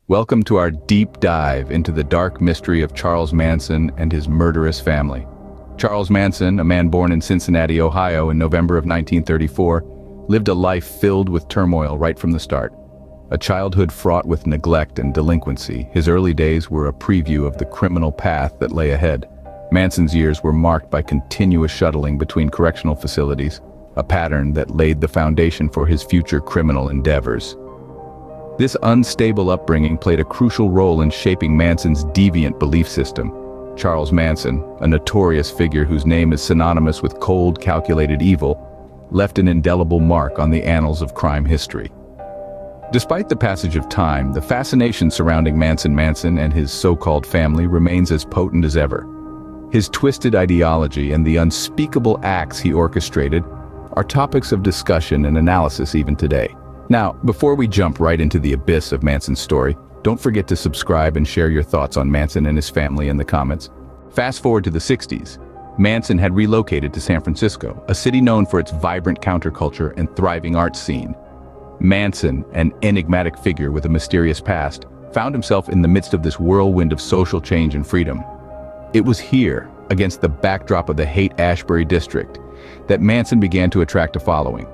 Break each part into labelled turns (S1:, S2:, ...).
S1: Welcome to our deep dive into the dark mystery of Charles Manson and his murderous family. Charles Manson, a man born in Cincinnati, Ohio in November of 1934, lived a life filled with turmoil right from the start. A childhood fraught with neglect and delinquency, his early days were a preview of the criminal path that lay ahead. Manson's years were marked by continuous shuttling between correctional facilities, a pattern that laid the foundation for his future criminal endeavors. This unstable upbringing played a crucial role in shaping Manson's deviant belief system. Charles Manson, a notorious figure whose name is synonymous with cold, calculated evil, left an indelible mark on the annals of crime history. Despite the passage of time, the fascination surrounding Manson and his so-called family remains as potent as ever. His twisted ideology and the unspeakable acts he orchestrated are topics of discussion and analysis even today. Now, before we jump right into the abyss of Manson's story, don't forget to subscribe and share your thoughts on Manson and his family in the comments. Fast forward to the 60s. Manson had relocated to San Francisco, a city known for its vibrant counterculture and thriving art scene. Manson, an enigmatic figure with a mysterious past, found himself in the midst of this whirlwind of social change and freedom. It was here, against the backdrop of the Haight-Ashbury district, that Manson began to attract a following.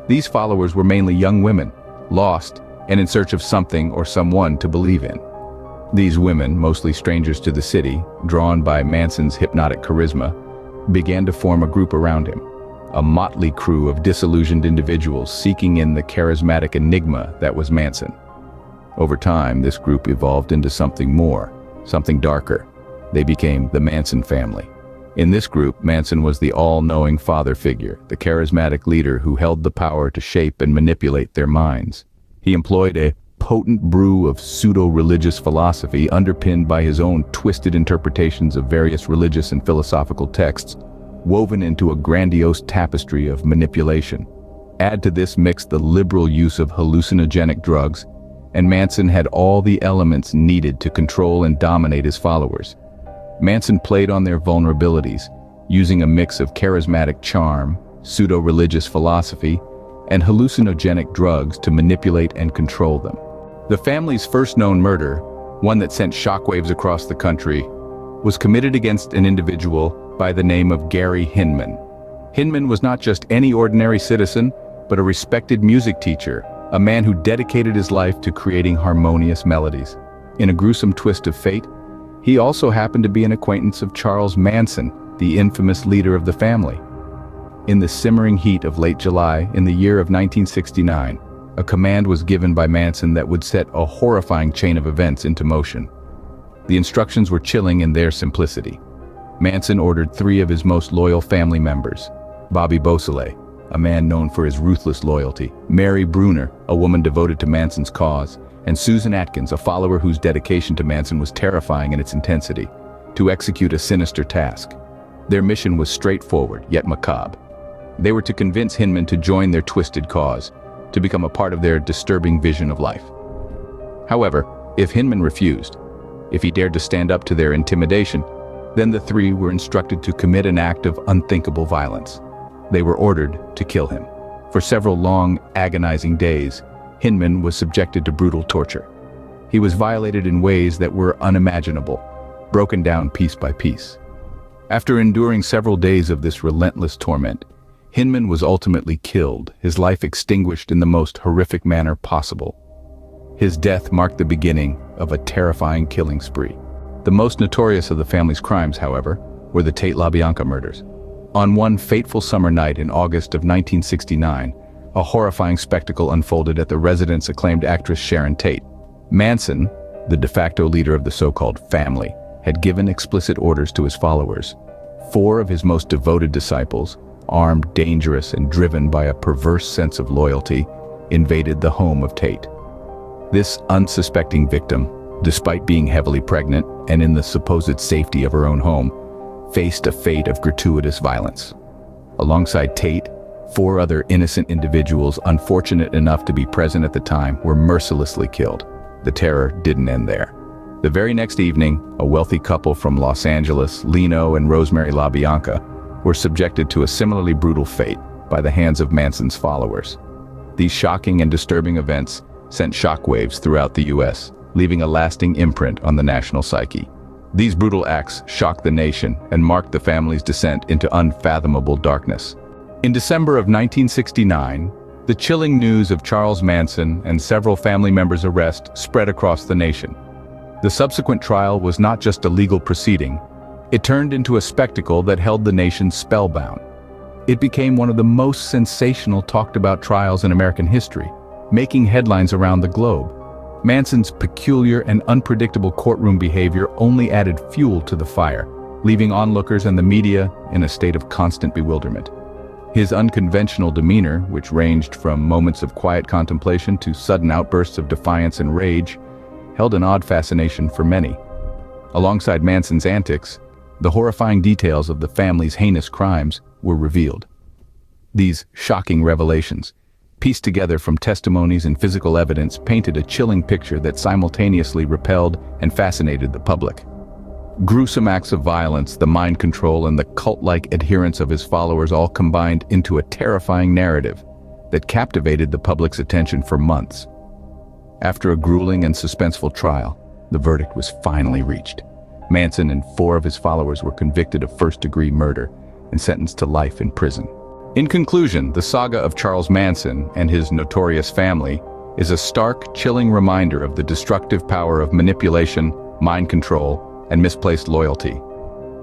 S1: These followers were mainly young women, lost and in search of something or someone to believe in. These women, mostly strangers to the city, drawn by Manson's hypnotic charisma, began to form a group around him, a motley crew of disillusioned individuals seeking in the charismatic enigma that was Manson. Over time, this group evolved into something more, something darker. They became the Manson family. In this group, Manson was the all-knowing father figure, the charismatic leader who held the power to shape and manipulate their minds. He employed a potent brew of pseudo-religious philosophy underpinned by his own twisted interpretations of various religious and philosophical texts, woven into a grandiose tapestry of manipulation. Add to this mix the liberal use of hallucinogenic drugs, and Manson had all the elements needed to control and dominate his followers. Manson played on their vulnerabilities, using a mix of charismatic charm, pseudo-religious philosophy, and hallucinogenic drugs to manipulate and control them. The family's first known murder, one that sent shockwaves across the country, was committed against an individual by the name of Gary Hinman. Hinman was not just any ordinary citizen, but a respected music teacher, a man who dedicated his life to creating harmonious melodies. In a gruesome twist of fate, he also happened to be an acquaintance of Charles Manson, the infamous leader of the family. In the simmering heat of late July in the year of 1969, a command was given by Manson that would set a horrifying chain of events into motion. The instructions were chilling in their simplicity. Manson ordered 3 of his most loyal family members: Bobby Beausoleil, a man known for his ruthless loyalty; Mary Bruner, a woman devoted to Manson's cause; and Susan Atkins, a follower whose dedication to Manson was terrifying in its intensity, to execute a sinister task. Their mission was straightforward, yet macabre. They were to convince Hinman to join their twisted cause, to become a part of their disturbing vision of life. However, if Hinman refused, if he dared to stand up to their intimidation, then the 3 were instructed to commit an act of unthinkable violence. They were ordered to kill him. For several long, agonizing days, Hinman was subjected to brutal torture. He was violated in ways that were unimaginable, broken down piece by piece. After enduring several days of this relentless torment, Hinman was ultimately killed, his life extinguished in the most horrific manner possible. His death marked the beginning of a terrifying killing spree. The most notorious of the family's crimes, however, were the Tate-LaBianca murders. On one fateful summer night in August of 1969, a horrifying spectacle unfolded at the residence acclaimed actress Sharon Tate. Manson, the de facto leader of the so-called family, had given explicit orders to his followers. 4 of his most devoted disciples, armed, dangerous, and driven by a perverse sense of loyalty, invaded the home of Tate. This unsuspecting victim, despite being heavily pregnant and in the supposed safety of her own home, faced a fate of gratuitous violence. Alongside Tate, 4 other innocent individuals unfortunate enough to be present at the time were mercilessly killed. The terror didn't end there. The very next evening, a wealthy couple from Los Angeles, Leno and Rosemary LaBianca, were subjected to a similarly brutal fate by the hands of Manson's followers. These shocking and disturbing events sent shockwaves throughout the U.S. leaving a lasting imprint on the national psyche. These brutal acts shocked the nation and marked the family's descent into unfathomable darkness. In December of 1969, the chilling news of Charles Manson and several family members' arrest spread across the nation. The subsequent trial was not just a legal proceeding, it turned into a spectacle that held the nation spellbound. It became one of the most sensational talked-about trials in American history, making headlines around the globe. Manson's peculiar and unpredictable courtroom behavior only added fuel to the fire, leaving onlookers and the media in a state of constant bewilderment. His unconventional demeanor, which ranged from moments of quiet contemplation to sudden outbursts of defiance and rage, held an odd fascination for many. Alongside Manson's antics, the horrifying details of the family's heinous crimes were revealed. These shocking revelations, pieced together from testimonies and physical evidence, painted a chilling picture that simultaneously repelled and fascinated the public. Gruesome acts of violence, the mind control, and the cult-like adherence of his followers all combined into a terrifying narrative that captivated the public's attention for months. After a grueling and suspenseful trial, the verdict was finally reached. Manson and 4 of his followers were convicted of first-degree murder and sentenced to life in prison. In conclusion, the saga of Charles Manson and his notorious family is a stark, chilling reminder of the destructive power of manipulation, mind control, and misplaced loyalty.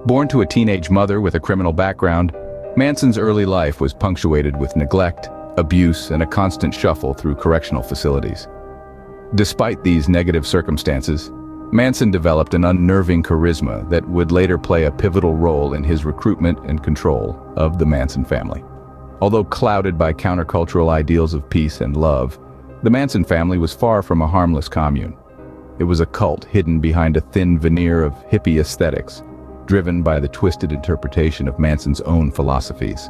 S1: Born to a teenage mother with a criminal background, Manson's early life was punctuated with neglect, abuse, and a constant shuffle through correctional facilities. Despite these negative circumstances, Manson developed an unnerving charisma that would later play a pivotal role in his recruitment and control of the Manson family. Although clouded by countercultural ideals of peace and love, the Manson family was far from a harmless commune. It was a cult hidden behind a thin veneer of hippie aesthetics, driven by the twisted interpretation of Manson's own philosophies.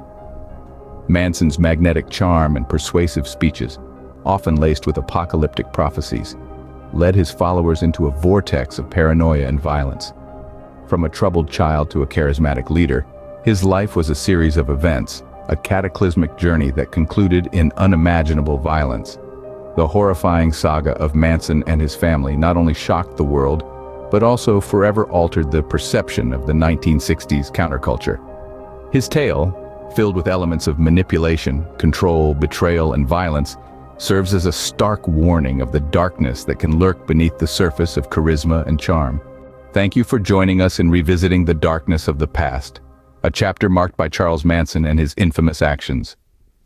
S1: Manson's magnetic charm and persuasive speeches, often laced with apocalyptic prophecies, led his followers into a vortex of paranoia and violence. From a troubled child to a charismatic leader, his life was a series of events, a cataclysmic journey that concluded in unimaginable violence. The horrifying saga of Manson and his family not only shocked the world, but also forever altered the perception of the 1960s counterculture. His tale, filled with elements of manipulation, control, betrayal, and violence, serves as a stark warning of the darkness that can lurk beneath the surface of charisma and charm. Thank you for joining us in revisiting the darkness of the past, a chapter marked by Charles Manson and his infamous actions.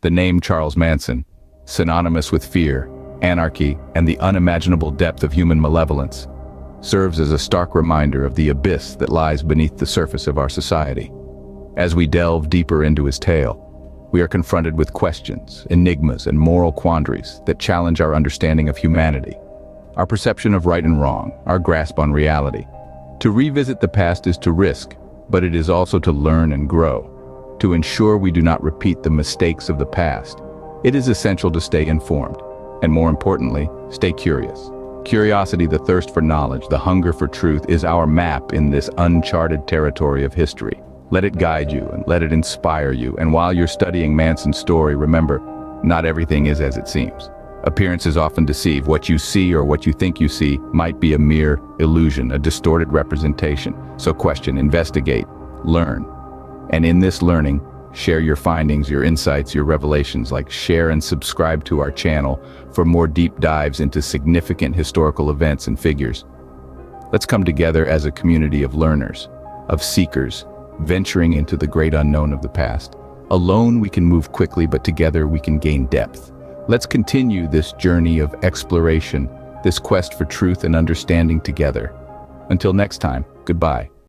S1: The name Charles Manson, synonymous with fear, anarchy, and the unimaginable depth of human malevolence, serves as a stark reminder of the abyss that lies beneath the surface of our society. As we delve deeper into his tale, we are confronted with questions, enigmas, and moral quandaries that challenge our understanding of humanity, our perception of right and wrong, our grasp on reality. To revisit the past is to risk, but it is also to learn and grow. To ensure we do not repeat the mistakes of the past, it is essential to stay informed, and more importantly, stay curious. Curiosity, the thirst for knowledge, the hunger for truth, is our map in this uncharted territory of history. Let it guide you and let it inspire you. And while you're studying Manson's story, remember, not everything is as it seems. Appearances often deceive. What you see or what you think you see might be a mere illusion, a distorted representation. So question, investigate, learn. And in this learning, share your findings, your insights, your revelations. Share and subscribe to our channel for more deep dives into significant historical events and figures. Let's come together as a community of learners, of seekers, venturing into the great unknown of the past. Alone we can move quickly, but together we can gain depth. Let's continue this journey of exploration, this quest for truth and understanding together. Until next time, goodbye.